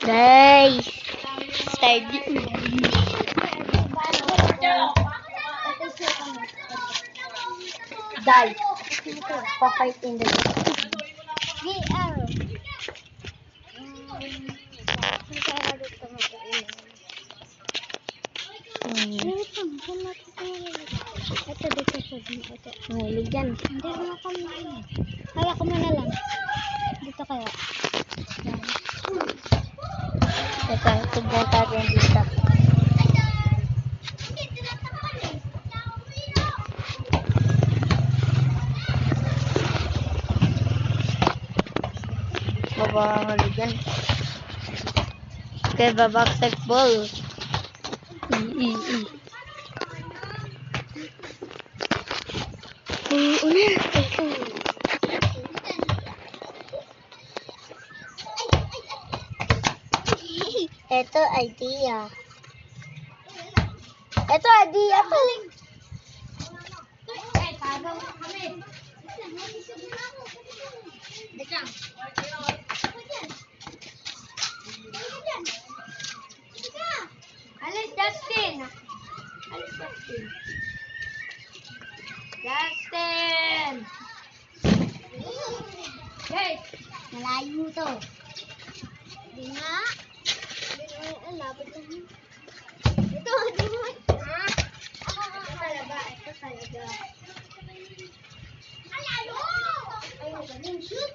Guys, steady. Die. Pa-fight in the VR. Ito dito sa dito. Nahulog yan. Hindi mo kami. Kaya ko muna lang. Dito kaya. Ito, tignan natin dito. Babahulog yan. Okay, babaksak ball. Ito idea. Ito idea to. Alis Justin. Alis Justin. Justin. Hey, malayo to. Di nga. Lapit lang. Ito, di mo. Ito talaga. Ito talaga. Alalo! Ay, magaling. Shoot!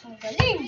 Ang galing.